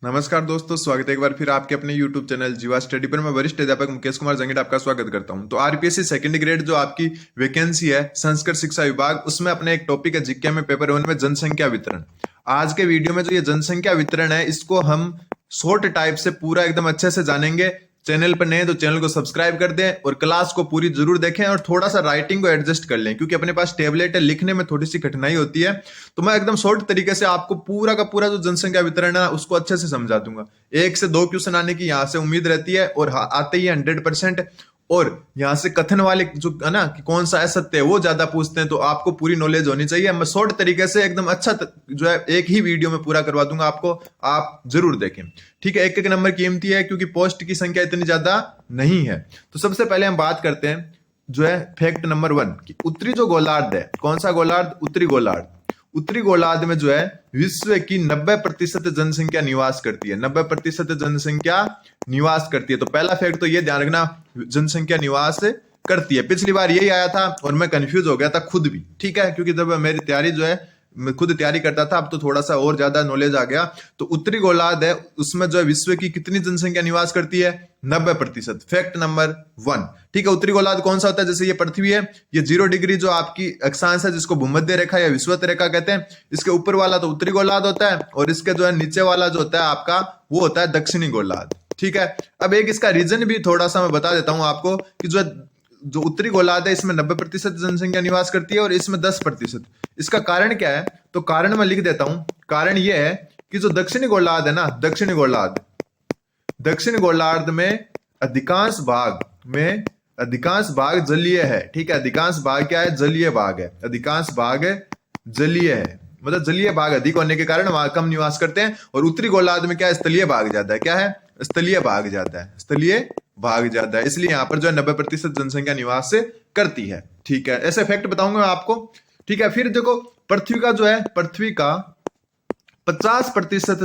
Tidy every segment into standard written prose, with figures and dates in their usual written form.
नमस्कार दोस्तों, स्वागत है एक बार फिर आपके अपने YouTube चैनल जीवा स्टडी पर। मैं वरिष्ठ अध्यापक मुकेश कुमार जंगीड आपका स्वागत करता हूं। तो आरपीएससी सेकंड ग्रेड जो आपकी वैकेंसी है संस्कृत शिक्षा विभाग, उसमें अपने एक टॉपिक है जीके में पेपर 1 में जनसंख्या वितरण। आज के वीडियो में जो ये जनसंख्या वितरण है इसको हम शॉर्ट टाइप से पूरा एकदम अच्छे से जानेंगे। चैनल पर नए तो चैनल को सब्सक्राइब कर दें और क्लास को पूरी जरूर देखें और थोड़ा सा राइटिंग को एडजस्ट कर लें, क्योंकि अपने पास टेबलेट है, लिखने में थोड़ी सी कठिनाई होती है। तो मैं एकदम शॉर्ट तरीके से आपको पूरा का पूरा जो जनसंख्या वितरण है उसको अच्छे से समझा दूंगा। 1 से 2 क्वेश्चन आने की यहाँ से उम्मीद रहती है और आते ही 100%। और यहाँ से कथन वाले जो है ना कि कौन सा असत्य है वो ज्यादा पूछते हैं, तो आपको पूरी नॉलेज होनी चाहिए। मैं शॉर्ट तरीके से एकदम अच्छा जो है एक ही वीडियो में पूरा करवा दूंगा आपको, आप जरूर देखें। ठीक है, एक एक नंबर कीमती है क्योंकि पोस्ट की संख्या इतनी ज्यादा नहीं है। तो सबसे पहले हम बात करते हैं जो है फैक्ट नंबर 1 कि उत्तरी जो गोलार्ध है, कौन सा गोलार्ध? उत्तरी गोलार्ध। उत्तरी गोलार्ध में जो है विश्व की 90% जनसंख्या निवास करती है। 90% जनसंख्या निवास करती है। तो पहला फैक्ट तो ये ध्यान रखना, जनसंख्या निवास करती है। पिछली बार यही आया था और मैं कंफ्यूज हो गया था खुद भी। ठीक है, क्योंकि जब मेरी तैयारी जो है मैं खुद तैयारी करता था, अब तो थोड़ा सा और ज्यादा नॉलेज आ गया। तो उत्तरी गोलार्ध है, उसमें जो है विश्व की कितनी जनसंख्या निवास करती है? 90%। Fact number 1। ठीक है, उत्तरी गोलार्ध कौन सा होता है? जैसे ये पृथ्वी है, ये 0 डिग्री जो आपकी अक्षांश है जिसको भूमध्य रेखा या विषुवत रेखा कहते हैं, इसके ऊपर वाला तो उत्तरी गोलार्ध होता है और इसके जो है नीचे वाला जो होता है आपका वो होता है दक्षिणी गोलार्ध। ठीक है, अब एक इसका रीजन भी थोड़ा सा मैं बता देता हूं आपको कि जो उत्तरी गोलार्ध है इसमें 90% जनसंख्या निवास करती है और इसमें 10%। इसका कारण क्या है? तो कारण मैं लिख देता हूं। कारण यह है कि जो दक्षिणी गोलार्ध है ना, दक्षिणी गोलार्ध में अधिकांश भाग जलीय है। ठीक है, अधिकांश भाग क्या है? जलीय भाग है। अधिकांश भाग जलीय है, मतलब जलीय भाग अधिक होने के कारण वहां कम निवास करते हैं। और उत्तरी गोलार्ध में क्या है? स्थलीय भाग ज्यादा है। क्या है? स्थलीय भाग ज्यादा है। स्थलीय भाग ज्यादा है, इसलिए यहां पर जो है 90% जनसंख्या निवास से करती है। ठीक है, ऐसे फैक्ट बताऊंगा मैं आपको। ठीक है, फिर देखो पृथ्वी का जो है, पृथ्वी का 50%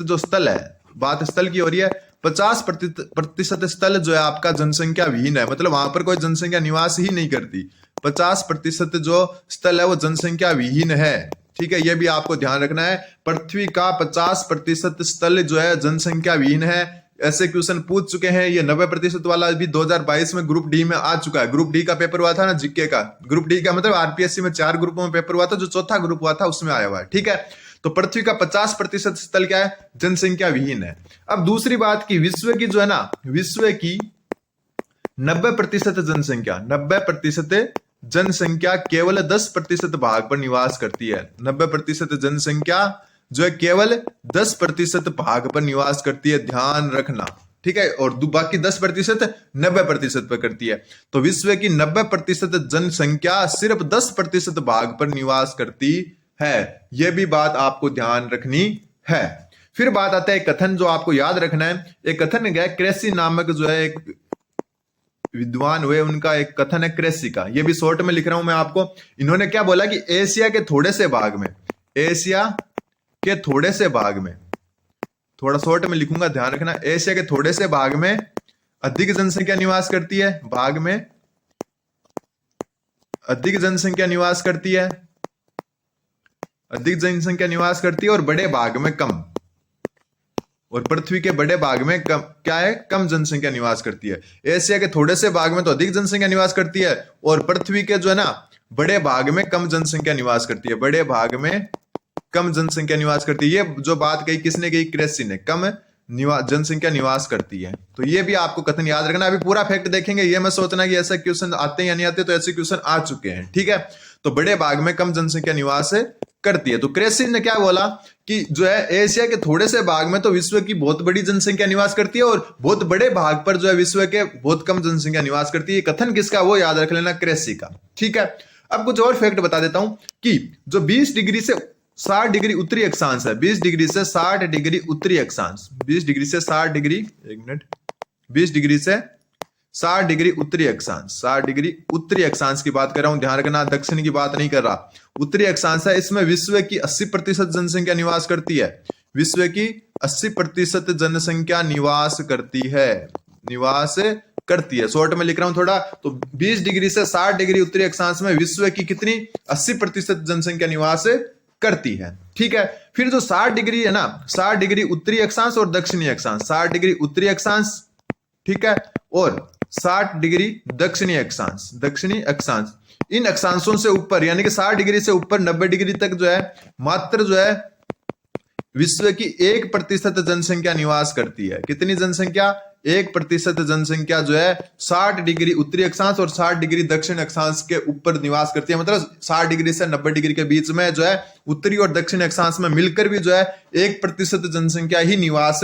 जो स्थल है, बात स्थल की हो रही है, 50% स्थल जो है आपका जनसंख्या विहीन है, मतलब वहां पर कोई जनसंख्या निवास ही नहीं करती। 50% जो स्थल है वो जनसंख्या विहीन है। ठीक है, यह भी आपको ध्यान रखना है। पृथ्वी का 50% स्थल जो है जनसंख्या विहीन है। ऐसे क्वेश्चन पूछ चुके हैं। ये 90% वाला भी 2022 में ग्रुप डी में आ चुका है। ग्रुप डी का पेपर हुआ था ना, जीके का। ग्रुप डी का मतलब आरपीएससी में 4 ग्रुपों में पेपर हुआ था, जो चौथा ग्रुप हुआ था उसमें आया हुआ है। ठीक है, तो पृथ्वी का 50% स्थल क्या है? जनसंख्या विहीन है। अब दूसरी बात की विश्व की जो है ना, विश्व की 90% जनसंख्या केवल 10% भाग पर निवास करती है। 90% जनसंख्या जो है केवल 10% भाग पर निवास करती है, ध्यान रखना। ठीक है, और बाकी 10% 90% पर करती है। तो विश्व की 90% जनसंख्या सिर्फ 10% भाग पर निवास करती है। यह भी बात आपको ध्यान रखनी है। फिर बात आता है कथन, जो आपको याद रखना है। एक कथन है, क्रेसी नामक जो है एक विद्वान हुए, उनका एक कथन है क्रेसी का। यह भी शॉर्ट में लिख रहा हूं मैं आपको। इन्होंने क्या बोला कि एशिया के थोड़े से भाग में, एशिया के थोड़े से भाग में, थोड़ा शॉर्ट में लिखूंगा, ध्यान रखना। एशिया के थोड़े से भाग में अधिक जनसंख्या निवास करती है। भाग में अधिक जनसंख्या निवास करती है, अधिक जनसंख्या निवास करती है और बड़े भाग में कम। और पृथ्वी के बड़े भाग में कम क्या है? कम जनसंख्या निवास करती है। एशिया के थोड़े से भाग में तो अधिक जनसंख्या निवास करती है और पृथ्वी के जो है ना बड़े भाग में कम जनसंख्या निवास करती है। बड़े भाग में कम जनसंख्या निवास करती है। ये जो बात कही किसने कही? क्रेसी ने। कम जनसंख्या निवास करती है। तो ये भी आपको कथन याद रखना। अभी पूरा फैक्ट देखेंगे, ये मैं सोचना कि ऐसे क्वेश्चन आते हैं या नहीं आते, तो ऐसे क्वेश्चन आ चुके हैं। ठीक है, तो बड़े भाग में कम जनसंख्या निवास करती है। तो क्रेसी ने क्या बोला कि जो है एशिया के थोड़े से भाग में तो विश्व की बहुत बड़ी जनसंख्या निवास करती है और बहुत बड़े भाग पर जो है विश्व के बहुत कम जनसंख्या निवास करती है। कथन किसका? वो याद रख लेना, क्रेसी का। ठीक है, अब कुछ और फैक्ट बता देता हूं कि जो 20 डिग्री से 60 डिग्री उत्तरी अक्षांश है, 20 डिग्री से 60 डिग्री उत्तरी अक्षांश, 20 डिग्री से 60 डिग्री, एक मिनट, 20 डिग्री से 60 डिग्री उत्तरी अक्षांश, 60 डिग्री उत्तरी अक्षांश की बात कर रहा हूं, ध्यान रखना, दक्षिण की बात नहीं कर रहा। उत्तरी अक्षांश है, इसमें विश्व की 80% जनसंख्या निवास करती है। विश्व की 80% जनसंख्या निवास करती है, निवास करती है। शॉर्ट में लिख रहा हूं थोड़ा, तो 20 डिग्री से 60 डिग्री उत्तरी अक्षांश में विश्व की कितनी? 80% जनसंख्या निवास करती है। ठीक है, फिर जो 60 डिग्री है ना, 60 डिग्री उत्तरी अक्षांश और दक्षिणी अक्षांश, 60 डिग्री उत्तरी अक्षांश, ठीक है, और 60 डिग्री दक्षिणी अक्षांश, दक्षिणी अक्षांश, इन अक्षांशों से ऊपर यानी कि 60 डिग्री से ऊपर 90 डिग्री तक जो है मात्र जो है विश्व की 1% जनसंख्या निवास करती है। कितनी जनसंख्या? 1% जनसंख्या जो है 60 डिग्री उत्तरी अक्षांश और 60 डिग्री दक्षिण अक्षांश के ऊपर निवास करती है। मतलब 60 डिग्री से 90 डिग्री के बीच में जो है उत्तरी और दक्षिण अक्षांश में मिलकर भी जो है 1% जनसंख्या ही निवास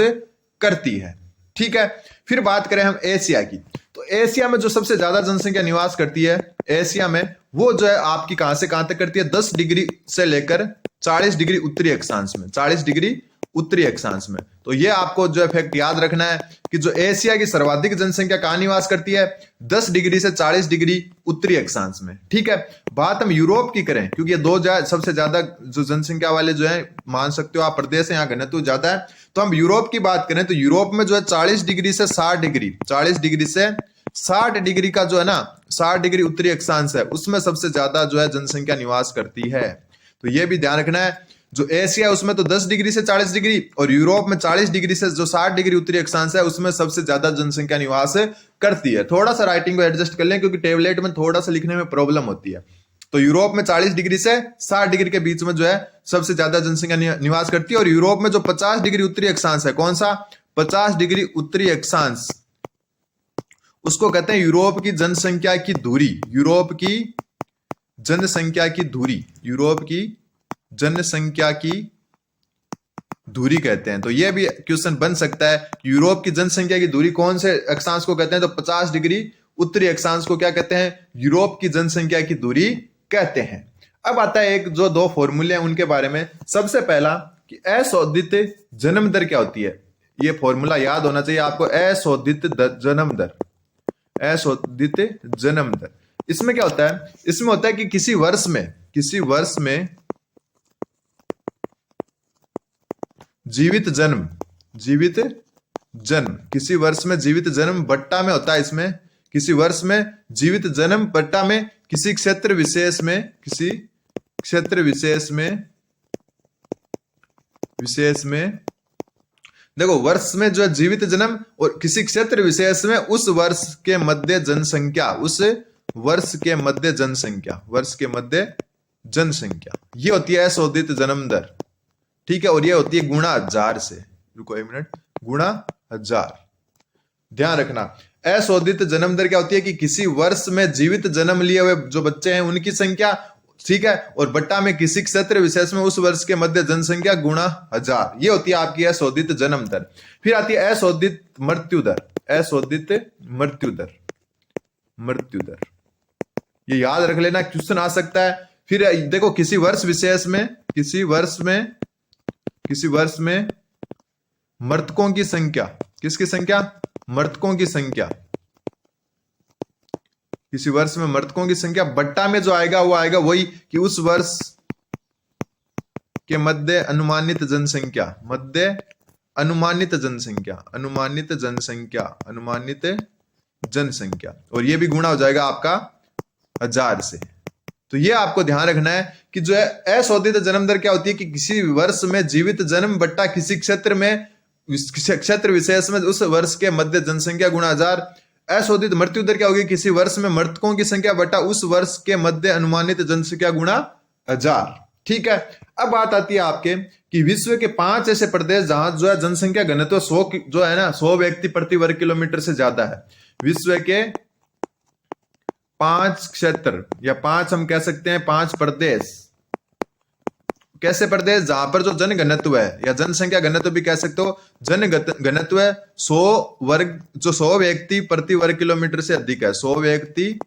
करती है। ठीक है, फिर बात करें हम एशिया की, तो एशिया में जो सबसे ज्यादा जनसंख्या निवास करती है एशिया में, वो जो है आपकी कहां से कहां तक करती है? 10 डिग्री से लेकर 40 डिग्री उत्तरी अक्षांश में, 40 डिग्री उत्तरी अक्षांश में। तो ये आपको जो है फैक्ट याद रखना है कि जो एशिया की सर्वाधिक जनसंख्या कहां निवास करती है? 10 डिग्री से 40 डिग्री उत्तरी अक्षांश में। ठीक है, बात हम यूरोप की करें, क्योंकि ये दो सबसे ज्यादा जो जनसंख्या वाले जो है मान सकते हो आप प्रदेश है, यहाँ घनत्व ज्यादा है। तो हम यूरोप की बात करें तो यूरोप में जो है 40 डिग्री से 60 डिग्री, 40 डिग्री से 60 डिग्री का जो है ना 60 डिग्री उत्तरी अक्षांश है, उसमें सबसे ज्यादा जो है जनसंख्या निवास करती है। तो ये भी ध्यान रखना है, जो एशिया है उसमें तो 10 डिग्री से 40 डिग्री और यूरोप में 40 डिग्री से जो 60 डिग्री उत्तरी अक्षांश है उसमें सबसे ज्यादा जनसंख्या निवास करती है। थोड़ा सा राइटिंग को एडजस्ट कर लें क्योंकि टेबलेट में थोड़ा सा लिखने में प्रॉब्लम होती है। तो यूरोप में 40 डिग्री से 60 डिग्री के बीच में जो है सबसे ज्यादा जनसंख्या निवास करती है। और यूरोप में जो 50 डिग्री उत्तरी अक्षांश है, कौन सा? 50 डिग्री उत्तरी अक्षांश, उसको कहते हैं यूरोप की जनसंख्या की दूरी, यूरोप की जनसंख्या की दूरी, यूरोप की जनसंख्या की दूरी कहते हैं। तो यह भी क्वेश्चन बन सकता है, यूरोप की जनसंख्या की दूरी कौन से अक्षांश को कहते हैं? तो 50 डिग्री उत्तरी अक्षांश को क्या कहते हैं? यूरोप की जनसंख्या की दूरी कहते हैं। अब आता है एक जो दो फॉर्मूले हैं उनके बारे में। सबसे पहला कि अशोधित जन्म दर क्या होती है, यह फॉर्मूला याद होना चाहिए आपको। अशोधित जन्म दर, अशोधित जन्म दर, इसमें क्या होता है? इसमें होता है कि किसी वर्ष में जीवित जन्म, किसी वर्ष में जीवित जन्म बट्टा में होता है। इसमें किसी वर्ष में जीवित जन्म बट्टा में किसी क्षेत्र विशेष में देखो, वर्ष में जो है जीवित जन्म और किसी क्षेत्र विशेष में उस वर्ष के मध्य जनसंख्या, उस वर्ष के मध्य जनसंख्या, ये होती है अशोधित जन्म दर। ठीक है, और ये होती है गुणा 1000 से। रुको एक मिनट, गुणा 1000, ध्यान रखना। अशोधित जन्म दर क्या होती है कि किसी वर्ष में जीवित जन्म लिए हुए जो बच्चे हैं उनकी संख्या, ठीक है, और बट्टा में किसी क्षेत्र विशेष में उस वर्ष के मध्य जनसंख्या गुणा 1000, ये होती है आपकी अशोधित जन्म दर। फिर आती है अशोधित मृत्यु दर, अशोधित मृत्यु दर, ये याद रख लेना, क्वेश्चन आ सकता है। फिर देखो, किसी वर्ष में मृतकों की संख्या, किसकी संख्या? मृतकों की संख्या, किसी वर्ष में मृतकों की संख्या बट्टा में जो आएगा वो आएगा वही कि उस वर्ष के मध्य अनुमानित जनसंख्या, और ये भी गुणा हो जाएगा आपका 1000 से। तो ये आपको ध्यान रखना है कि जो है अशोधित जन्म दर क्या होती है कि किसी वर्ष में जीवित जन्म बट्टा किसी क्षेत्र विशेष में उस वर्ष के मध्य जनसंख्या गुणा 1000। अशोधित मृत्यु दर क्या होगी? किसी वर्ष में मृतकों की संख्या बटा उस वर्ष के मध्य अनुमानित जनसंख्या गुणा 1000। ठीक है, अब बात आती है आपके कि विश्व के 5 ऐसे प्रदेश जहां जो है जनसंख्या घनत्व 100 जो है ना 100 व्यक्ति प्रति वर्ग किलोमीटर से ज्यादा है। विश्व के 5 क्षेत्र या 5 हम कह सकते हैं 5 प्रदेश, कैसे प्रदेश? जहां पर जो जन घनत्व है या जनसंख्या घनत्व भी कह सकते हो, जन घनत्व 100 व्यक्ति प्रति वर्ग किलोमीटर से अधिक है, 100 व्यक्ति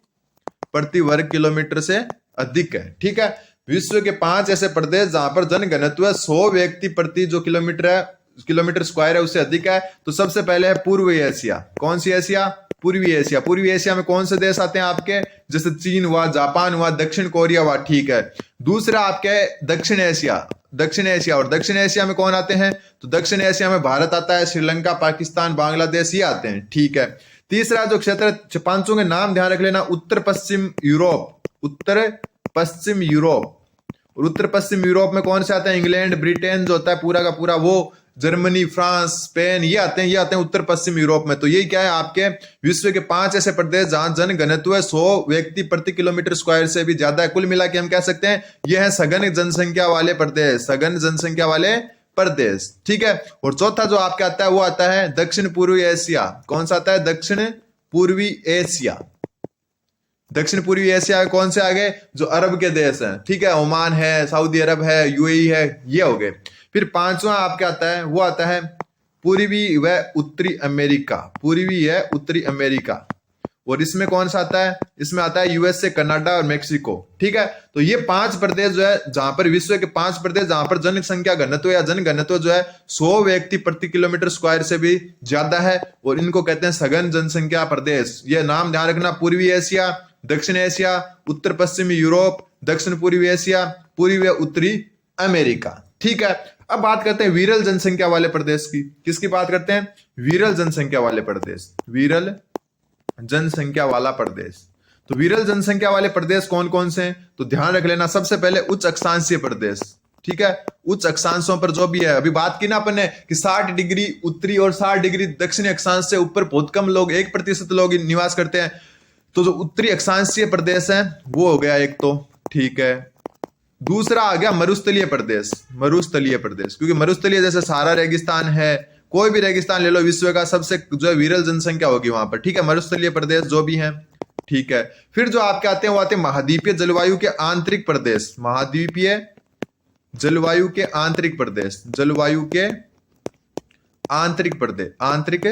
प्रति वर्ग किलोमीटर से अधिक है। ठीक है, विश्व के 5 ऐसे प्रदेश जहां पर जन घनत्व 100 व्यक्ति प्रति जो किलोमीटर स्क्वायर है उससे अधिक है। तो सबसे पहले है पूर्व एशिया। कौन सी एशिया? पूर्वी एशिया। पूर्वी एशिया में कौन से देश आते हैं आपके? जैसे चीन हुआ, जापान हुआ, दक्षिण कोरिया हुआ। ठीक है, दूसरा आपके दक्षिण एशिया, और दक्षिण एशिया में कौन आते हैं? तो दक्षिण एशिया में भारत आता है, श्रीलंका, पाकिस्तान, बांग्लादेश ये आते हैं। ठीक है, तीसरा जो क्षेत्र, 5 के नाम ध्यान रख लेना, उत्तर पश्चिम यूरोप, और उत्तर पश्चिम यूरोप में कौन से आते हैं? इंग्लैंड, ब्रिटेन जो होता है पूरा का पूरा वो, जर्मनी, फ्रांस, स्पेन, ये आते हैं उत्तर पश्चिम यूरोप में। तो ये क्या है आपके विश्व के 5 ऐसे प्रदेश जहां जन घनत्व 100 व्यक्ति प्रति किलोमीटर स्क्वायर से भी ज्यादा है। कुल मिला के हम कह सकते हैं ये है सघन जनसंख्या वाले प्रदेश, सघन जनसंख्या वाले प्रदेश, ठीक है। और चौथा जो आपका आता है वो आता है दक्षिण पूर्वी एशिया। कौन सा आता है? दक्षिण पूर्वी एशिया। दक्षिण पूर्वी एशिया में कौन से आ गए? जो अरब के देश हैं, ठीक है, ओमान है, सऊदी अरब है, यूएई है, ये हो गए। फिर पांचवा आपका आता है वो आता है पूर्वी व उत्तरी अमेरिका, पूर्वी है उत्तरी अमेरिका। और इसमें कौन सा आता है? इसमें आता है यूएसए, कनाडा और मेक्सिको, ठीक है। तो ये 5 प्रदेश जो है जहां पर विश्व के 5 प्रदेश जहां पर जनसंख्या घनत्व या जन घनत्व जो है 100 व्यक्ति प्रति किलोमीटर स्क्वायर से भी ज्यादा है, और इनको कहते हैं सघन जनसंख्या प्रदेश। ये नाम ध्यान रखना, पूर्वी एशिया, दक्षिण एशिया, उत्तर पश्चिमी यूरोप, दक्षिण पूर्वी एशिया, पूर्वी व उत्तरी अमेरिका, ठीक है। अब बात करते हैं विरल जनसंख्या वाले प्रदेश की। किसकी बात करते हैं? विरल जनसंख्या वाले प्रदेश, विरल जनसंख्या वाला प्रदेश। तो विरल जनसंख्या वाले प्रदेश कौन कौन से हैं? तो ध्यान रख लेना, सबसे पहले उच्च अक्षांशीय प्रदेश, ठीक है। उच्च अक्षांशों पर जो भी है, अभी बात की ना अपन ने कि 60 डिग्री उत्तरी और 60 डिग्री दक्षिणी अक्षांश से ऊपर बहुत कम लोग, 1% लोग निवास करते हैं। तो जो उत्तरी अक्षांशीय प्रदेश है वो हो गया एक, तो ठीक है। दूसरा आ गया मरुस्थलीय प्रदेश, मरुस्थलीय प्रदेश, क्योंकि मरुस्थलीय जैसे सहारा रेगिस्तान है, कोई भी रेगिस्तान ले लो विश्व का, सबसे जो है विरल जनसंख्या होगी वहां पर, ठीक है। मरुस्थलीय प्रदेश जो भी है, ठीक है। फिर जो आपके आते हैं वो आते हैं महाद्वीपीय जलवायु के आंतरिक प्रदेश, महाद्वीपीय जलवायु के आंतरिक प्रदेश, जलवायु के आंतरिक प्रदेश, आंतरिक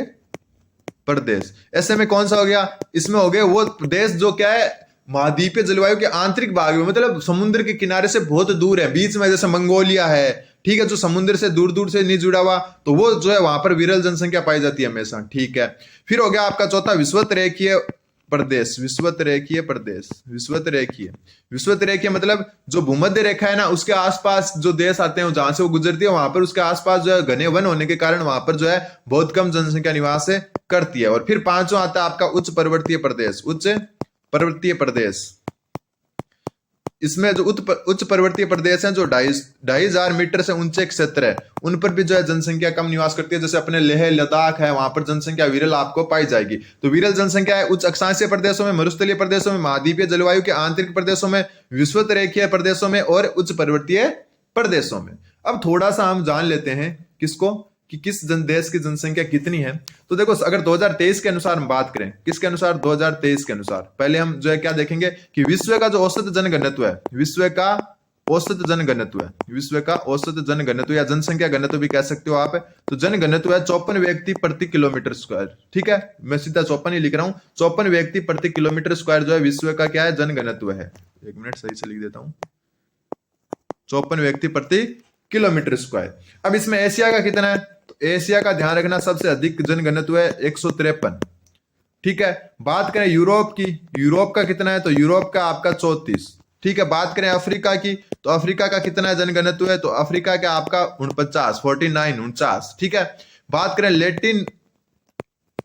प्रदेश। ऐसे में कौन सा हो गया? इसमें हो गए वो देश जो क्या है महाद्वीपीय जलवायु के आंतरिक भाग में, मतलब समुद्र के किनारे से बहुत दूर है, बीच में, जैसे मंगोलिया है, ठीक है, जो समुद्र से दूर दूर से नहीं जुड़ा हुआ, तो वो जो है वहां पर विरल जनसंख्या पाई जाती है हमेशा, ठीक है। फिर हो गया आपका चौथा विषुवत रेखीय प्रदेश, विषुवत रेखीय प्रदेश, विषुवत रेखीय, विषुवत रेखीय मतलब जो भूमध्य रेखा है ना उसके आसपास जो देश आते हैं जहां से वो गुजरती है, वहां पर उसके आसपास जो है घने वन होने के कारण वहां पर जो है बहुत कम जनसंख्या निवास करती है। और फिर पांचवा आता है आपका उच्च पर्वतीय प्रदेश, उच्च पर्वतीय प्रदेश। इसमें जो उच्च पर्वतीय प्रदेश हैं जो 2,500 मीटर से ऊंचे क्षेत्र है, उन पर भी जो है जनसंख्या कम निवास करती है, जैसे अपने लेह लद्दाख है, वहां पर जनसंख्या विरल आपको पाई जाएगी। तो विरल जनसंख्या है उच्च अक्षांशीय प्रदेशों में, मरुस्थलीय प्रदेशों में, महाद्वीपीय जलवायु के आंतरिक प्रदेशों में, विषुवत रेखीय प्रदेशों में और उच्च पर्वतीय प्रदेशों में। अब थोड़ा सा हम जान लेते हैं किसको, कि किस देश की जनसंख्या कितनी है। तो देखो अगर 2023 के अनुसार हम बात करें, किसके अनुसार? 2023 के अनुसार। पहले हम जो है क्या देखेंगे कि विश्व का जो औसत जनघनत्व है, विश्व का औसत जनघनत्व है, विश्व का औसत जनघनत्व या जनसंख्या घनत्व भी कह सकते हो आप। तो जनघनत्व है 54 व्यक्ति प्रति किलोमीटर स्क्वायर, ठीक है। मैं सीधा 54 ही लिख रहा हूं, 54 व्यक्ति प्रति किलोमीटर स्क्वायर जो है विश्व का क्या है? जनघनत्व है। एक मिनट सही से लिख देता हूं, 54 व्यक्ति प्रति किलोमीटर स्क्वायर। अब इसमें एशिया का कितना है? तो एशिया का ध्यान रखना सबसे अधिक जनघनत्व है 153, ठीक है। बात करें यूरोप की, यूरोप का कितना है? तो यूरोप का आपका 34, ठीक है। बात करें अफ्रीका की, तो अफ्रीका का कितना जनघनत्व है? तो अफ्रीका का आपका 49, ठीक है। बात करें लेटिन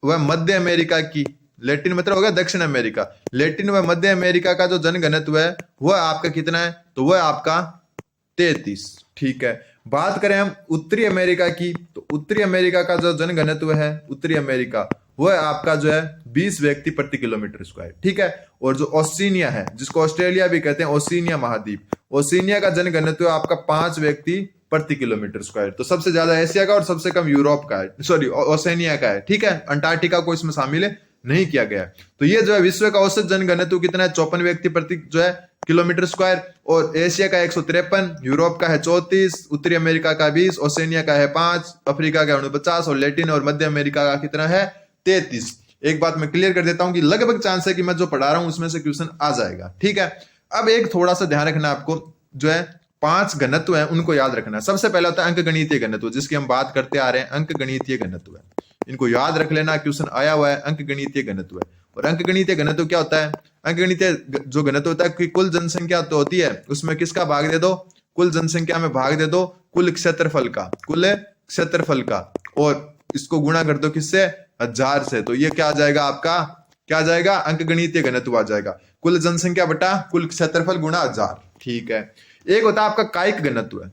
व मध्य अमेरिका की, लेटिन मतलब होगा दक्षिण अमेरिका, लेटिन व मध्य अमेरिका का जो जनघनत्व है वह आपका कितना है? तो वह आपका 33, ठीक है। बात करें हम उत्तरी अमेरिका की, तो उत्तरी अमेरिका का जो जनघनत्व है उत्तरी अमेरिका वह आपका जो है 20 व्यक्ति प्रति किलोमीटर स्क्वायर, ठीक है। और जो ओशिनिया है, जिसको ऑस्ट्रेलिया भी कहते हैं, ओशिनिया महाद्वीप, ओशिनिया का जनघनत्व आपका 5 व्यक्ति प्रति किलोमीटर स्क्वायर। तो सबसे ज्यादा एशिया का और सबसे कम यूरोप का है, सॉरी ओशिनिया का है, ठीक है। अंटार्कटिका को इसमें शामिल नहीं किया गया। तो ये जो है विश्व का औसत जनघनत्व कितना है? 54 व्यक्ति प्रति जो है किलोमीटर स्क्वायर। और एशिया का 153, यूरोप का है 34, उत्तरी अमेरिका का 20, ओशिनिया का है 5, अफ्रीका का 49 और लेटिन और मध्य अमेरिका का कितना है? 33। एक बात मैं क्लियर कर देता हूं कि लगभग चांस है कि मैं जो पढ़ा रहा हूं उसमें से क्वेश्चन आ जाएगा, ठीक है। अब एक थोड़ा सा ध्यान रखना, आपको जो है 5 घनत्व है उनको याद रखना। सबसे पहला होता है अंकगणितीय घनत्व, जिसकी हम बात करते आ रहे हैं, अंकगणितीय घनत्व है, इनको याद रख लेना, क्वेश्चन आया हुआ है अंकगणितीय घनत्व है। और अंकगणितीय घनत्व क्या होता है? अंकगणितीय जो घनत्व होता है कि कुल जनसंख्या तो होती है, उसमें किसका भाग दे दो? कुल जनसंख्या में भाग दे दो कुल क्षेत्रफल का, कुल क्षेत्रफल का, और इसको गुणा कर दो किससे? 1000 से। तो ये क्या आ जाएगा आपका? क्या आ जाएगा? अंकगणितीय घनत्व आ जाएगा, कुल जनसंख्या बटा कुल क्षेत्रफल गुणा 1000, ठीक है। एक होता है आपका कायिक घनत्व है।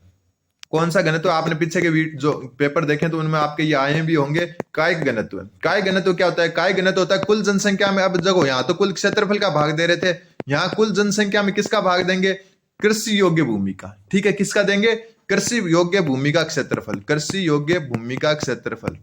कौन सा घनत्व? आपने पीछे के जो पेपर देखे तो उनमें आपके ये आए भी होंगे। कायिक घनत्व। कायिक घनत्व क्या होता है? कायिक घनत्व होता है कुल जनसंख्या में, अब देखो यहाँ तो कुल क्षेत्रफल का भाग दे रहे थे, यहाँ कुल जनसंख्या में किसका भाग देंगे? कृषि योग्य भूमि का। ठीक है, किसका देंगे? कृषि योग्य भूमि का क्षेत्रफल। कृषि योग्य भूमि का क्षेत्रफल,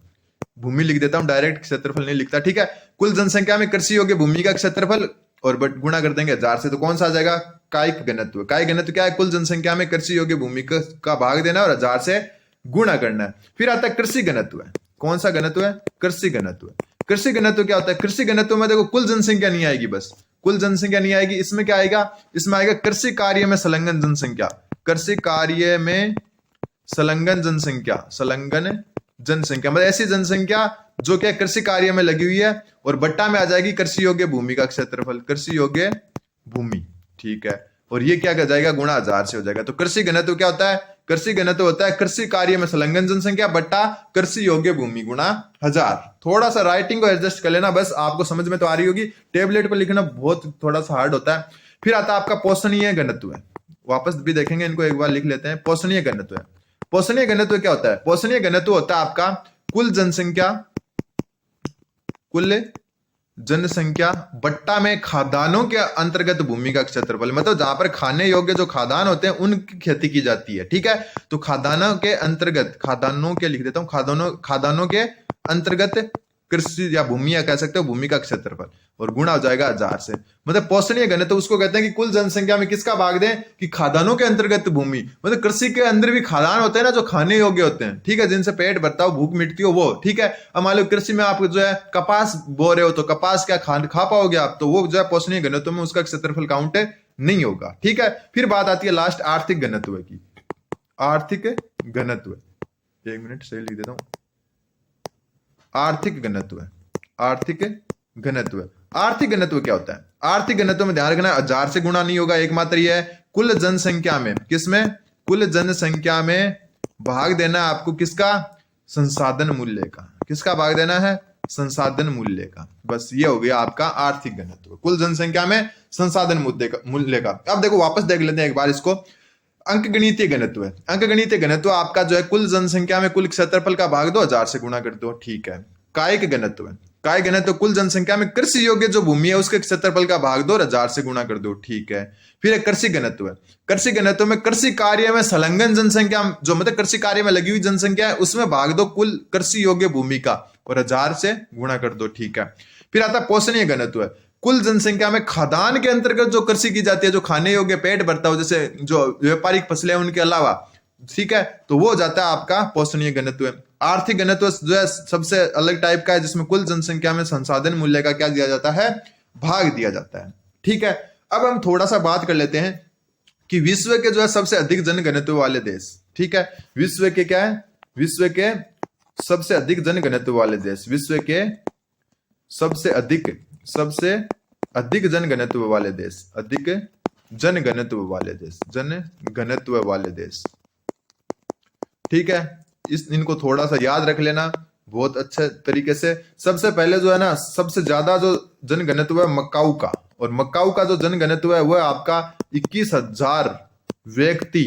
भूमि लिख देता हूं डायरेक्ट, क्षेत्रफल नहीं लिखता। ठीक है, कुल जनसंख्या में कृषि योग्य भूमि का क्षेत्रफल और गुणा कर देंगे 1000 से, तो कौन सा आ जाएगा? कायिक घनत्व। कायिक घनत्व क्या है? कुल जनसंख्या में कृषि योग्य भूमि का भाग देना और 1000 से गुणा करना है। फिर आता है कृषि घनत्व है। कौन सा घनत्व है? कृषि घनत्व। कृषि घनत्व क्या होता है? कृषि घनत्व में देखो कुल जनसंख्या नहीं आएगी, बस कुल जनसंख्या नहीं आएगी। इसमें क्या आएगा? इसमें आएगा कृषि कार्य में संलग्न जनसंख्या। कृषि कार्य में संलग्न जनसंख्या, संलग्न जनसंख्या मतलब ऐसी जनसंख्या जो कि कृषि कार्य में लगी हुई है, और बट्टा में आ जाएगी कृषि योग्य भूमि का क्षेत्रफल। कृषि योग्य भूमि। ठीक है, और ये क्या कर जाएगा? गुणा 1000 से हो जाएगा। तो कृषि घनत्व क्या होता है? कृषि घनत्व होता है कृषि कार्य में संलग्न जनसंख्या बट्टा कृषि योग्य भूमि गुणा 1000। थोड़ा सा राइटिंग को एडजस्ट कर लेना, बस आपको समझ में तो आ रही होगी। टेबलेट पर लिखना बहुत थोड़ा सा हार्ड होता है। फिर आता है आपका पोषणीय घनत्व है। वापस भी देखेंगे, इनको एक बार लिख लेते हैं। पोषणीय घनत्व है। पोषणीय घनत्व क्या होता है? पोषणीय घनत्व होता है आपका कुल जनसंख्या, कुल जनसंख्या बट्टा में खाद्यान्नों के अंतर्गत भूमि का क्षेत्रफल, मतलब जहां पर खाने योग्य जो खाद्यान्न होते हैं उनकी खेती की जाती है। ठीक है, तो खाद्यान्नों के अंतर्गत, खाद्यान्नों के लिख देता हूं, खाद्यान्नों के अंतर्गत कृषि या भूमि, या कह सकते हो भूमि का क्षेत्रफल, और गुणा हो जाएगा 1000 से। मतलब पोषणीय घनत्व उसको कहते हैं कि कुल जनसंख्या में किसका भाग दें? कि खाद्यान्नों के अंतर्गत भूमि, मतलब कृषि के अंदर भी खाद्यान्न होते हैं ना जो खाने योग्य होते हैं। ठीक है, जिनसे पेट भरता हो, भूख मिटती हो, वो। ठीक है, अब मान लो कृषि में आप जो है कपास बो रहे हो, तो कपास क्या खा पाओगे आप? तो वो जो है पोषणीय घनत्व में उसका क्षेत्रफल काउंट नहीं होगा। ठीक है, फिर बात आती है लास्ट आर्थिक घनत्व की। आर्थिक घनत्व, एक मिनट सही लिख देता हूं। आर्थिक घनत्व। आर्थिक घनत्व। आर्थिक घनत्व क्या होता है? आर्थिक घनत्व में ध्यान रखना, 1000 से गुणा नहीं होगा, एकमात्र यह है कुल जनसंख्या में, किसमें? कुल जनसंख्या में भाग देना आपको किसका? संसाधन मूल्य का। किसका भाग देना है? संसाधन मूल्य का। बस ये हो गया आपका आर्थिक घनत्व, कुल जनसंख्या में संसाधन मूल्य का। अब देखो वापस देख लेते हैं एक बार इसको। अंकगणितीय घनत्व है। अंकगणितीय घनत्व आपका जो है कुल जनसंख्या में कुल क्षेत्रफल का भाग दो, 1000 से गुणा कर दो। ठीक है, कायिक घनत्व है। कायिक घनत्व कुल जनसंख्या में कृषि योग्य जो भूमि है उसके क्षेत्रफल का भाग दो, 1000 से गुणा कर दो। ठीक है, फिर एक कृषि घनत्व है। कृषि घनत्व में कृषि कार्य में संलग्न जनसंख्या, जो मतलब कृषि कार्य में लगी हुई जनसंख्या है, उसमें भाग दो कुल कृषि योग्य भूमि का, और 1000 से गुणा कर दो। ठीक है, फिर आता पोषणीय घनत्व है। कुल जनसंख्या में खाद्यान्न के अंतर्गत जो कृषि की जाती है, जो खाने योग्य पेट भरता हो, जैसे जो व्यापारिक फसलें उनके अलावा, ठीक है, तो वो जाता है आपका पोषणीय घनत्व। आर्थिक घनत्व जो है सबसे अलग टाइप का है, जिसमें कुल जनसंख्या में संसाधन मूल्य का क्या दिया जाता है? भाग दिया जाता है। ठीक है, अब हम थोड़ा सा बात कर लेते हैं कि विश्व के जो है सबसे अधिक जनघनत्व वाले देश। ठीक है, विश्व के क्या है? विश्व के सबसे अधिक जनघनत्व वाले देश, विश्व के सबसे अधिक जनघनत्व वाले देश, अधिक जनघनत्व वाले देश, जनघनत्व वाले देश। ठीक है, इनको थोड़ा सा याद रख लेना बहुत अच्छे तरीके से। सबसे पहले जो है ना, सबसे ज्यादा जो जनघनत्व है मक्काऊ का, और मक्काऊ का जो जनघनत्व है वो है आपका 21,000 व्यक्ति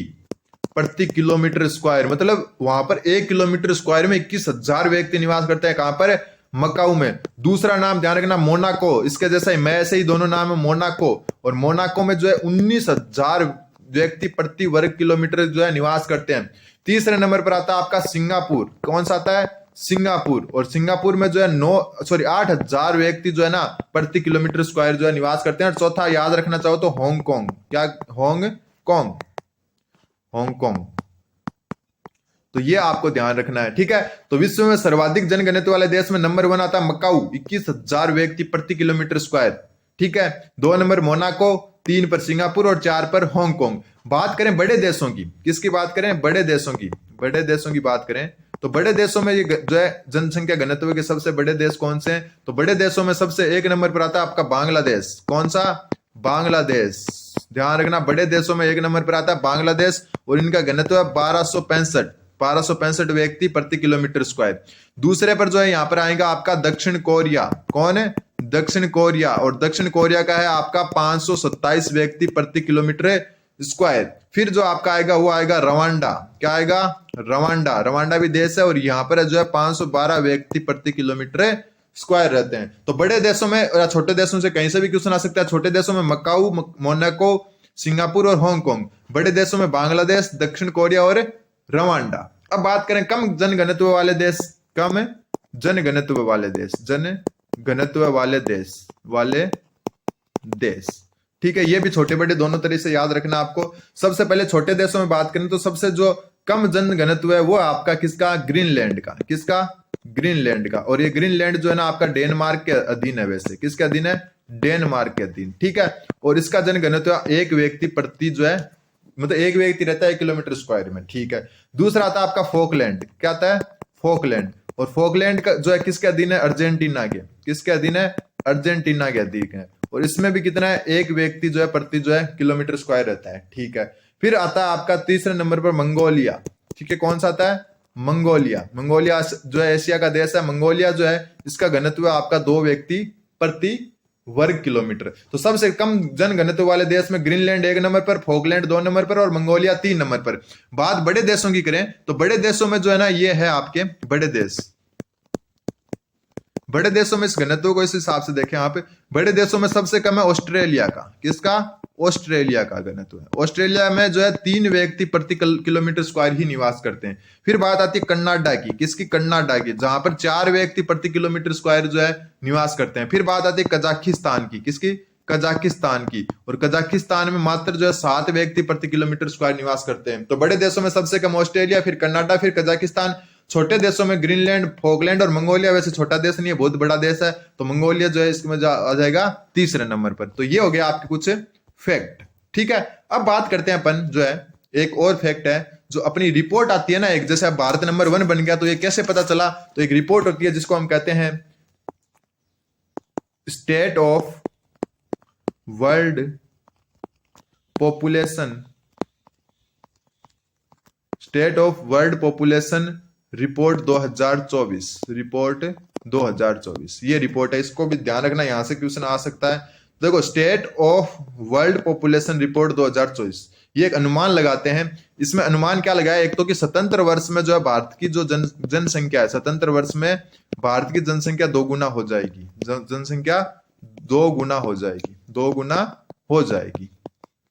प्रति किलोमीटर स्क्वायर। मतलब वहां पर 1 किलोमीटर स्क्वायर में 21,000 व्यक्ति निवास करते हैं। कहां पर? मक्काऊ में। दूसरा नाम ध्यान रखना मोनाको, इसके जैसा ही मैं ऐसे ही दोनों नाम है मोनाको, और मोनाको में जो है 19,000 व्यक्ति प्रति वर्ग किलोमीटर जो है निवास करते हैं। तीसरे नंबर पर आता है आपका सिंगापुर। कौन सा आता है? सिंगापुर। और सिंगापुर में जो है 8,000 व्यक्ति जो है ना प्रति किलोमीटर स्क्वायर जो है निवास करते हैं। और चौथा याद रखना चाहो तो हांगकांग। क्या? हांगकांग। तो ये आपको ध्यान रखना है। ठीक है, तो विश्व में सर्वाधिक जनघनत्व वाले देश में नंबर 1 आता है मकाऊ, 21,000 व्यक्ति प्रति किलोमीटर स्क्वायर। ठीक है, 2 नंबर मोनाको, 3 पर सिंगापुर और 4 पर हांगकांग। बात करें बड़े देशों की, किसकी बात करें? बड़े देशों की। बड़े देशों की बात करें तो बड़े देशों में ये जो है जनसंख्या घनत्व के सबसे बड़े देश कौन से हैं? तो बड़े देशों में सबसे 1 नंबर पर आता है आपका बांग्लादेश। कौन सा? बांग्लादेश। ध्यान रखना, बड़े देशों में 1 नंबर पर आता है बांग्लादेश, और इनका घनत्व है 1265 व्यक्ति प्रति किलोमीटर स्क्वायर। दूसरे पर जो है यहाँ पर आएगा आपका दक्षिण कोरिया। कौन है? दक्षिण कोरिया। और दक्षिण कोरिया का है आपका 527 व्यक्ति प्रति किलोमीटर स्क्वायर। फिर जो आपका आएगा वो आएगा रवांडा। क्या आएगा? रवांडा। रवांडा भी देश है और यहाँ पर जो है 512 व्यक्ति प्रति किलोमीटर स्क्वायर रहते हैं। तो बड़े देशों में या छोटे देशों से कहीं से भी क्वेश्चन आ सकता है। छोटे देशों में मकाऊ, मोनाको, सिंगापुर और हांगकांग। बड़े देशों में बांग्लादेश, दक्षिण कोरिया और रवांडा। अब बात करें कम जनघनत्व वाले देश, कम जनघनत्व वाले देश, जनघनत्व वाले देश। ठीक है, ये भी छोटे बड़े दोनों तरह से याद रखना आपको। सबसे पहले छोटे देशों में बात करें तो सबसे जो कम जनघनत्व है वो आपका किसका? ग्रीनलैंड का। किसका? ग्रीनलैंड का। और ये ग्रीनलैंड जो है ना आपका डेनमार्क के अधीन है। वैसे किसके अधीन है? डेनमार्क के अधीन। ठीक है, और इसका जनघनत्व एक व्यक्ति प्रति जो है, मतलब एक व्यक्ति रहता है 1 किलोमीटर स्क्वायर में। ठीक है, दूसरा आता है आपका फोकलैंड। क्या आता है? फोकलैंड। और फोकलैंड का जो है किसके अधीन है? अर्जेंटीना के। किसके अधीन है? अर्जेंटीना के अधीन है। और इसमें भी कितना है? एक व्यक्ति जो है प्रति जो है किलोमीटर स्क्वायर रहता है। ठीक है, फिर आता है आपका तीसरे नंबर पर मंगोलिया। ठीक है, कौन सा आता है? मंगोलिया। मंगोलिया जो है एशिया का देश है। मंगोलिया जो है इसका घनत्व है आपका 2 व्यक्ति प्रति वर्ग किलोमीटर। तो सबसे कम जनघनत्व वाले देश में ग्रीनलैंड 1 नंबर पर, फोकलैंड 2 नंबर पर और मंगोलिया 3 नंबर पर। बात बड़े देशों की करें तो बड़े देशों में जो है ना ये है आपके बड़े देश। बड़े देशों में इस घनत्व को इस हिसाब से देखें आप, बड़े देशों में सबसे कम है ऑस्ट्रेलिया का। किसका? ऑस्ट्रेलिया का घनत्व है। ऑस्ट्रेलिया में जो है 3 व्यक्ति प्रति किलोमीटर स्क्वायर ही निवास करते हैं। फिर बात आती है कनाडा की। किसकी? कनाडा की, जहां पर 4 व्यक्ति प्रति किलोमीटर स्क्वायर जो है निवास करते हैं। फिर बात आती है कजाकिस्तान की। किसकी? कजाकिस्तान की। और कजाकिस्तान में मात्र जो है 7 व्यक्ति प्रति किलोमीटर स्क्वायर निवास करते हैं। तो बड़े देशों में सबसे कम ऑस्ट्रेलिया, फिर कनाडा, फिर कजाकिस्तान। छोटे देशों में ग्रीनलैंड, फोकलैंड और मंगोलिया। वैसे छोटा देश नहीं है, बहुत बड़ा देश है, तो मंगोलिया जो है इसमें आ जाएगा तीसरे नंबर पर। तो ये हो गया आपके कुछ फैक्ट। ठीक है, अब बात करते हैं अपन जो है एक और फैक्ट है जो अपनी रिपोर्ट आती है ना एक, जैसे अब भारत नंबर 1 बन गया तो ये कैसे पता चला? तो एक रिपोर्ट होती है जिसको हम कहते हैं state of world population, state of world population report 2024। Report 2024 ये रिपोर्ट है, इसको भी ध्यान रखना, यहां से क्वेश्चन आ सकता है। देखो, state of world population report 2024 ये एक अनुमान लगाते हैं। इसमें अनुमान क्या लगाया? एक तो कि स्वतंत्र वर्ष में जो है भारत की जो जनसंख्या है, स्वतंत्र वर्ष में भारत की जनसंख्या 2 गुना हो जाएगी। जनसंख्या 2 गुना हो जाएगी, 2 गुना हो जाएगी।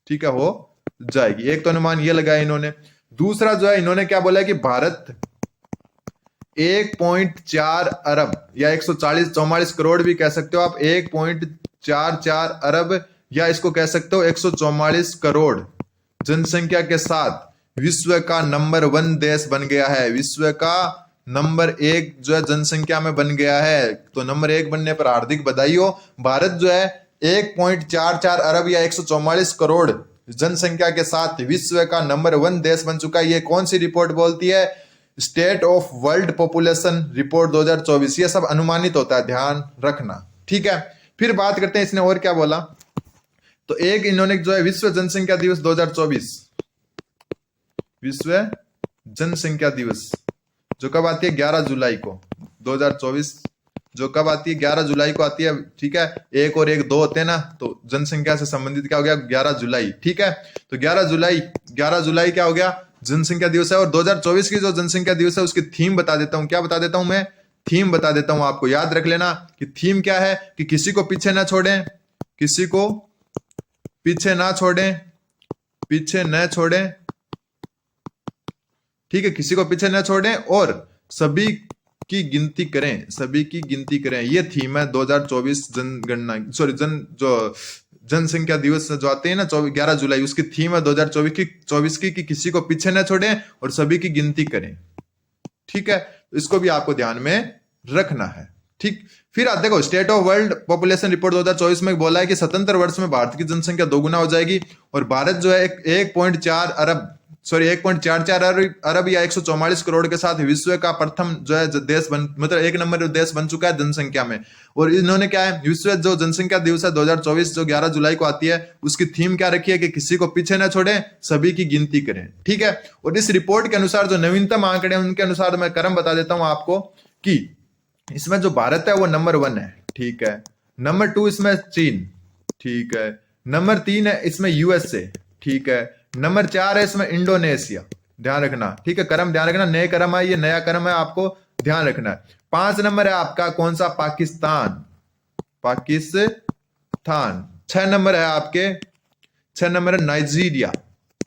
ठीक है, हो जाएगी। एक तो अनुमान ये लगाया इन्होंने। दूसरा जो है इन्होंने क्या बोला है कि भारत 1.4 अरब या 144 करोड़ भी कह सकते हो आप, 1.44 अरब या इसको कह सकते हो 144 करोड़ जनसंख्या के साथ विश्व का नंबर 1 देश बन गया है। विश्व का नंबर 1 जो है जनसंख्या में बन गया है। तो नंबर 1 बनने पर हार्दिक बधाई हो। भारत जो है 1.44 अरब या 144 करोड़ जनसंख्या के साथ विश्व का नंबर 1 देश बन चुका है। ये कौन सी रिपोर्ट बोलती है? State of world population report 2024। ये सब अनुमानित होता है, ध्यान रखना। ठीक है, फिर बात करते हैं इसने और क्या बोला। तो एक इन्होंने जो है विश्व जनसंख्या दिवस 2024, विश्व जनसंख्या दिवस जो कब आती है? 11 जुलाई को 2024, जो कब आती है? 11 जुलाई को आती है। ठीक है, 1 और 1 2 होते हैं ना, तो जनसंख्या से संबंधित क्या हो गया? 11 जुलाई। ठीक है, तो 11 जुलाई क्या हो गया? जनसंख्या दिवस है। और 2024 की जो जनसंख्या दिवस है उसकी थीम बता देता हूं। क्या बता देता हूं मैं? थीम बता देता हूं आपको, याद रख लेना कि थीम क्या है कि किसी को पीछे ना छोड़ें, किसी को पीछे ना छोड़ें, पीछे न छोड़ें। ठीक है, किसी को पीछे न छोड़ें और सभी की गिनती करें, सभी की गिनती करें। ये थीम है 2024 जनगणना, सॉरी जो जनसंख्या दिवस जो आते हैं ना 11 जुलाई, उसकी थीम है 2024 की कि किसी को पीछे न छोड़ें और सभी की गिनती करें। ठीक है, इसको भी आपको ध्यान में रखना है। ठीक, फिर आप देखो state of world population report 2024 में बोला है कि स्वतंत्र वर्ष में भारत की जनसंख्या 2 गुना हो जाएगी और भारत जो है 1.44 अरब या 144 करोड़ के साथ विश्व का प्रथम जो है देश मतलब 1 नंबर देश बन चुका है जनसंख्या में। और इन्होंने क्या है, विश्व जो जनसंख्या दिवस है 2024 जो 11 जुलाई को आती है, उसकी थीम क्या रखी है कि किसी को पीछे न छोड़ें, सभी की गिनती करें। ठीक है, और इस रिपोर्ट के अनुसार जो नवीनतम आंकड़े उनके अनुसार मैं क्रम बता देता हूं आपको कि इसमें जो भारत है वो नंबर 1 है। ठीक है, नंबर 2 इसमें चीन। ठीक है, नंबर 3 है इसमें यूएसए। ठीक है। नंबर 4 है इसमें इंडोनेशिया, ध्यान रखना, ठीक है। क्रम ध्यान रखना, नए क्रम है, ये नया क्रम है, आपको ध्यान रखना है। 5 नंबर है आपका कौन सा, पाकिस्तान, पाकिस्तान। 6 नंबर है आपके, 6 नंबर है नाइजीरिया,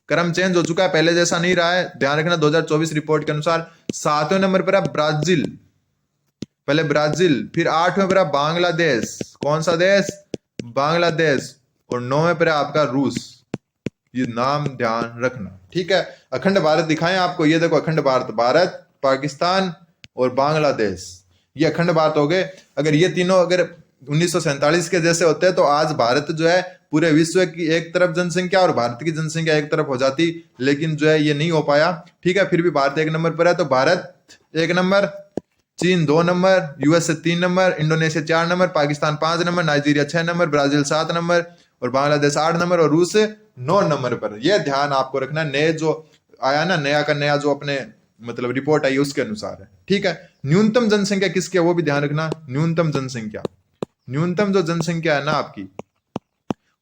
क्रम चेंज हो चुका है, पहले जैसा नहीं रहा है, ध्यान रखना 2024 रिपोर्ट के अनुसार। 7वें नंबर पर है ब्राजील, पहले ब्राजील, फिर 8वें पर है बांग्लादेश, कौन सा देश, बांग्लादेश, और 9वें पर है आपका रूस। ये नाम ध्यान रखना, ठीक है। अखंड भारत दिखाएं आपको, ये देखो अखंड भारत, भारत, पाकिस्तान और बांग्लादेश, ये अखंड भारत हो गए। अगर ये तीनों अगर 1947 के जैसे होते हैं तो आज भारत जो है पूरे विश्व की एक तरफ जनसंख्या और भारत की जनसंख्या एक तरफ हो जाती, लेकिन जो है ये नहीं हो पाया, ठीक है। फिर भी भारत 1 नंबर पर है, तो भारत 1 नंबर, चीन 2 number, USA 3 number, Indonesia 4 number, Pakistan 5 number, Nigeria 6 number, Brazil 7 number और बांग्लादेश 8 नंबर और रूस 9 नंबर पर। यह ध्यान आपको रखना, नए जो आया ना, नया का नया जो अपने मतलब रिपोर्ट आई उसके अनुसार है, ठीक है। न्यूनतम जनसंख्या किसकी है वो भी ध्यान रखना, न्यूनतम जनसंख्या, न्यूनतम जो जनसंख्या है ना आपकी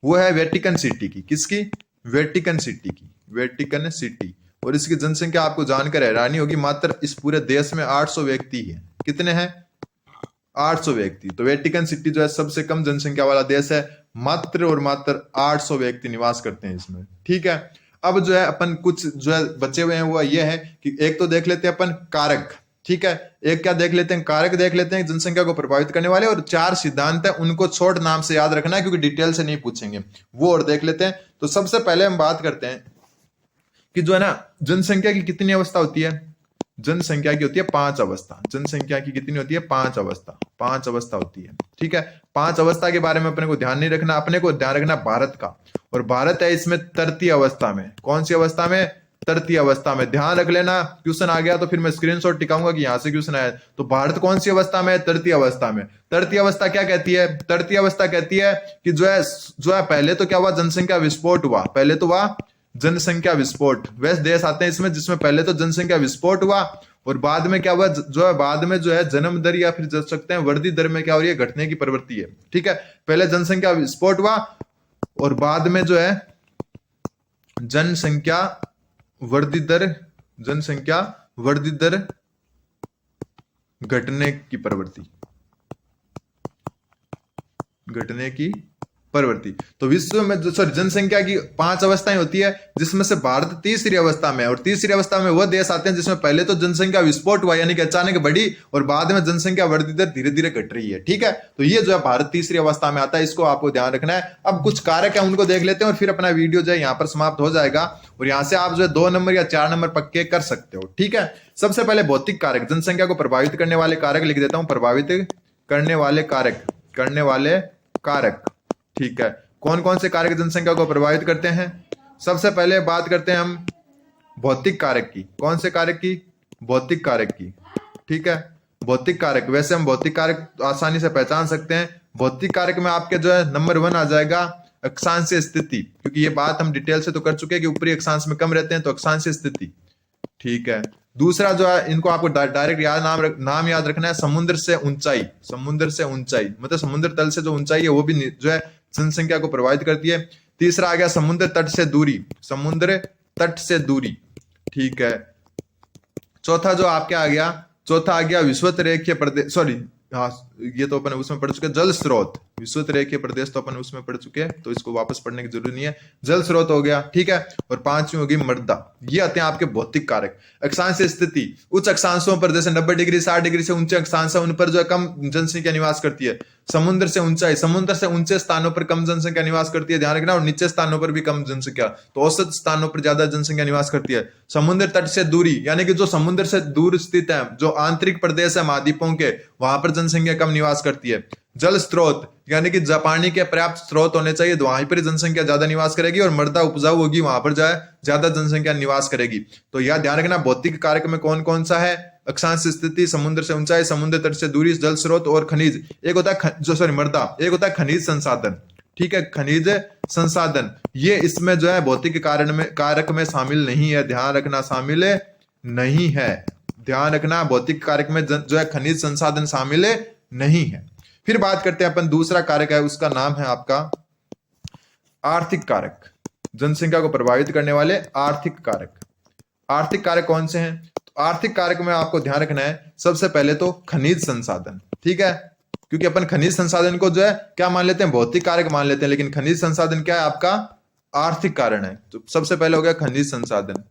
वो है वेटिकन सिटी की, किसकी, वेटिकन सिटी की, वेटिकन सिटी। और इसकी जनसंख्या आपको जानकर हैरानी होगी, मात्र इस पूरे देश में 800 व्यक्ति है, कितने हैं, 800 व्यक्ति। तो वेटिकन सिटी जो है सबसे कम जनसंख्या वाला देश है, मात्र और मात्र 800 व्यक्ति निवास करते हैं इसमें, ठीक है। अब जो है अपन कुछ जो है बचे हुए हैं वो ये है कि एक तो देख लेते हैं अपन कारक, ठीक है, एक क्या देख लेते हैं, कारक देख लेते हैं जनसंख्या को प्रभावित करने वाले, और 4 सिद्धांत है, उनको शॉर्ट नाम से याद रखना है क्योंकि डिटेल से नहीं पूछेंगे वो, और देख लेते हैं। तो सबसे पहले हम बात करते हैं कि जो है ना जनसंख्या की कितनी अवस्था होती है, जनसंख्या की होती है 5 अवस्था, जनसंख्या की कितनी होती है, 5 अवस्था, 5 अवस्था होती है, ठीक है। 5 अवस्था के बारे में अपने को ध्यान नहीं रखना, अपने को ध्यान रखना भारत का, और भारत है इसमें तृतीय अवस्था में, कौन सी अवस्था में, तृतीय अवस्था में, ध्यान रख लेना। क्वेश्चन आ गया तो फिर मैं स्क्रीनशॉट टिकाऊंगा कि यहां से क्वेश्चन आया, तो भारत कौन सी अवस्था में है, तृतीय अवस्था में। तृतीय अवस्था क्या कहती है, तृतीय अवस्था कहती है कि जो है पहले तो क्या हुआ, जनसंख्या विस्फोट हुआ, पहले तो हुआ जनसंख्या विस्फोट, वैसे देश आते हैं इसमें जिसमें पहले तो जनसंख्या विस्फोट हुआ और बाद में क्या हुआ, जो है बाद में जो है जन्म दर या फिर जब सकते हैं वृद्धि दर में क्या हो रही है, घटने की प्रवृत्ति है, ठीक है। पहले जनसंख्या विस्फोट हुआ और बाद में जो है जनसंख्या वृद्धि दर, जनसंख्या वृद्धि दर घटने की प्रवृत्ति, घटने की प्रवृत्ति। तो विश्व में जो जनसंख्या की 5 अवस्थाएं होती है जिसमें से भारत तीसरी अवस्था में है, और तीसरी अवस्था में वह देश आते हैं जिसमें पहले तो जनसंख्या विस्फोट हुआ यानी कि अचानक बढ़ी और बाद में जनसंख्या वृद्धि दर धीरे धीरे घट रही है, ठीक है। तो ये जो है भारत तीसरी अवस्था में आता है, इसको आपको ध्यान रखना है। अब कुछ कारक है उनको देख लेते हैं और फिर अपना वीडियो जो है यहाँ पर समाप्त हो जाएगा, और यहाँ से आप जो है 2 नंबर या 4 नंबर पक्के कर सकते हो, ठीक है। सबसे पहले भौतिक कारक, जनसंख्या को प्रभावित करने वाले कारक लिख देता हूं, प्रभावित करने वाले कारक, करने वाले कारक, ठीक है। कौन कौन से कारक जनसंख्या को प्रभावित करते हैं, सबसे पहले बात करते हैं हम भौतिक कारक की, कौन से कारक की, भौतिक कारक की, ठीक है। भौतिक कारक, वैसे हम भौतिक कारक आसानी से पहचान सकते हैं। भौतिक कारक में आपके जो है नंबर 1 आ जाएगा अक्षांशीय स्थिति, क्योंकि ये बात हम डिटेल से तो कर चुके हैं कि ऊपरी अक्षांश में कम रहते हैं, तो अक्षांशीय स्थिति, ठीक है। दूसरा जो है इनको आपको डायरेक्ट नाम याद रखना है, समुद्र से ऊंचाई, समुद्र से ऊंचाई मतलब समुद्र तल से जो ऊंचाई है वो भी जो है जनसंख्या को प्रभावित करती है। तीसरा आ गया समुद्र तट से दूरी, समुद्र तट से दूरी, ठीक है। चौथा जो आपके आ गया, चौथा आ गया विषुवत रेखीय प्रदेश, सॉरी हाँ ये तो अपन उसमें पढ़ चुके, जल स्रोत, विषुवत रेखीय प्रदेश तो अपन उसमें पढ़ चुके हैं, तो इसको वापस पढ़ने की जरूरत नहीं है, जल स्रोत हो गया, ठीक है। और 5वीं होगी मृदा। ये आते हैं आपके भौतिक कारक। अक्षांशीय स्थिति, उच्च अक्षांशों पर जैसे 90 डिग्री 60 डिग्री से ऊंचे अक्षांश है उन पर जो है कम जनसंख्या निवास करती है। समुद्र से ऊंचाई, समुद्र से ऊंचे स्थानों पर कम जनसंख्या निवास करती है, ध्यान रखना, और नीचे स्थानों पर भी कम जनसंख्या, तो औसत स्थानों पर ज्यादा जनसंख्या निवास करती है। समुद्र तट से दूरी यानी कि जो समुद्र से दूर स्थित है, जो आंतरिक प्रदेश है महाद्वीपों के, वहां पर जनसंख्या कम निवास करती है। जल स्रोत यानी कि पानी के पर्याप्त स्रोत होने चाहिए, तो वहीं पर जनसंख्या ज्यादा निवास करेगी, और मृदा उपजाऊ होगी, वहां पर जाए ज्यादा जनसंख्या निवास करेगी। तो यह ध्यान रखना भौतिक कारक में कौन कौन सा है, अक्षांश स्थिति, समुद्र से ऊंचाई, समुद्र तट से दूरी, जल स्रोत और खनिज। एक होता है मृदा, एक होता है खनिज संसाधन, ठीक है, खनिज संसाधन। ये इसमें जो है भौतिक कारक में शामिल नहीं है, ध्यान रखना, शामिल नहीं है, ध्यान रखना, भौतिक कारक में जो है खनिज संसाधन शामिल नहीं है। फिर बात करते हैं अपन दूसरा कारक है, उसका नाम है आपका आर्थिक कारक। जनसंख्या को प्रभावित करने वाले आर्थिक कारक। आर्थिक कारक कौन से हैं? तो आर्थिक कारक में आपको ध्यान रखना है सबसे पहले तो खनिज संसाधन, ठीक है, क्योंकि अपन खनिज संसाधन को जो है क्या मान लेते हैं, भौतिक कारक मान लेते हैं, लेकिन खनिज संसाधन क्या है आपका आर्थिक कारण है। तो सबसे पहले हो गया खनिज संसाधन,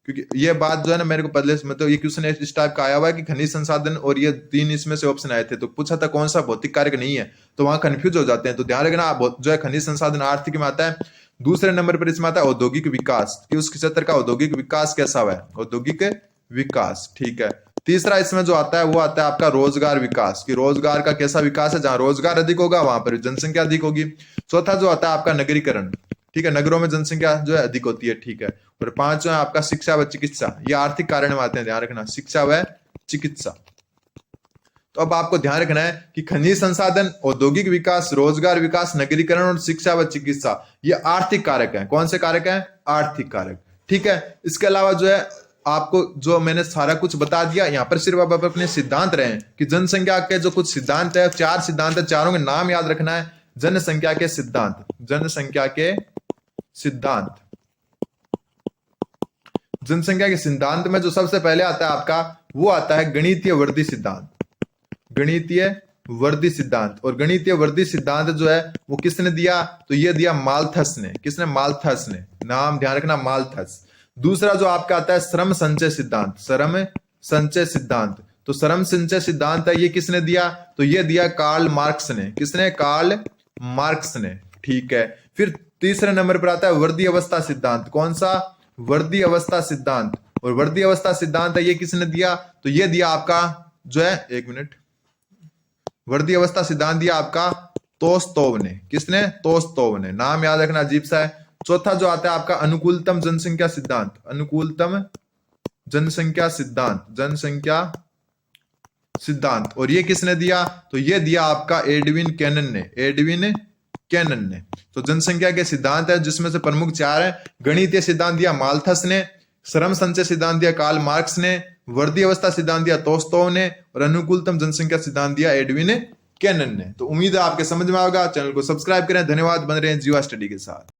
क्योंकि ये बात जो है ना मेरे को पहले मतलब ये क्वेश्चन इस टाइप का आया हुआ है कि खनिज संसाधन और ये 3 इसमें से ऑप्शन आए थे, तो पूछा था कौन सा भौतिक कारक नहीं है, तो वहां कंफ्यूज हो जाते हैं। तो ध्यान रखना जो है खनिज संसाधन आर्थिक में आता है। दूसरे नंबर पर इसमें आता है औद्योगिक विकास, कि उस क्षेत्र का औद्योगिक विकास कैसा हुआ है, औद्योगिक विकास, ठीक है। तीसरा इसमें जो आता है वो आता है आपका रोजगार विकास, कि रोजगार का कैसा विकास है, जहां रोजगार अधिक होगा वहां पर जनसंख्या अधिक होगी। चौथा जो आता है आपका नगरीकरण, ठीक है, नगरों में जनसंख्या जो है अधिक होती है, ठीक है। और 5 जो है आपका शिक्षा व चिकित्सा, ये आर्थिक कारण में आते हैं, ध्यान रखना, शिक्षा व चिकित्सा। तो अब आपको ध्यान रखना है कि खनिज संसाधन, औद्योगिक विकास, रोजगार विकास, नगरीकरण और शिक्षा व चिकित्सा ये आर्थिक कारक हैं। कौन से कारक हैं? आर्थिक कारक, ठीक है। इसके अलावा जो है आपको जो मैंने सारा कुछ बता दिया, यहाँ पर सिर्फ आप अपने सिद्धांत रहे कि जनसंख्या के जो कुछ सिद्धांत है, 4 सिद्धांत है, चारों के नाम याद रखना है। जनसंख्या के सिद्धांत, जनसंख्या के सिद्धांत, जनसंख्या के सिद्धांत में जो सबसे पहले आता है आपका वो आता है गणितीय वृद्धि सिद्धांत, गणितीय वृद्धि सिद्धांत। और गणितीय वृद्धि सिद्धांत जो है वो किसने दिया? तो ये दिया माल्थस ने। किसने? माल्थस ने। नाम ध्यान रखना, माल्थस। दूसरा जो आपका आता है श्रम संचय सिद्धांत, श्रम संचय सिद्धांत। तो श्रम संचय सिद्धांत है, ये किसने दिया? तो ये दिया कार्ल मार्क्स ने। किसने? कार्ल मार्क्स ने, ठीक है। फिर तीसरे नंबर पर आता है वृद्धि अवस्था सिद्धांत। कौन सा? वृद्धि अवस्था सिद्धांत। और वृद्धि अवस्था सिद्धांत है, ये किसने दिया? तो ये दिया आपका जो है, एक मिनट, वृद्धि अवस्था सिद्धांत दिया आपका तोस्तोव ने। किसने? तोस्तोव ने। नाम याद रखना, अजीब सा है। चौथा जो आता है आपका अनुकूलतम जनसंख्या सिद्धांत, अनुकूलतम जनसंख्या सिद्धांत, जनसंख्या सिद्धांत। और ये किसने दिया? तो ये दिया आपका एडविन कैनन ने, एडविन कैनन ने। तो जनसंख्या के सिद्धांत है जिसमें से प्रमुख 4 है। गणितीय सिद्धांत दिया माल्थस ने, श्रम संचय सिद्धांत दिया कार्ल मार्क्स ने, वृद्धि अवस्था सिद्धांत दिया तोस्तोव ने, और अनुकूलतम जनसंख्या सिद्धांत दिया एडविन कैनन ने। तो उम्मीद है आपके समझ में आएगा। चैनल को सब्सक्राइब करें। धन्यवाद। बन रहे हैं जीवा स्टडी के साथ।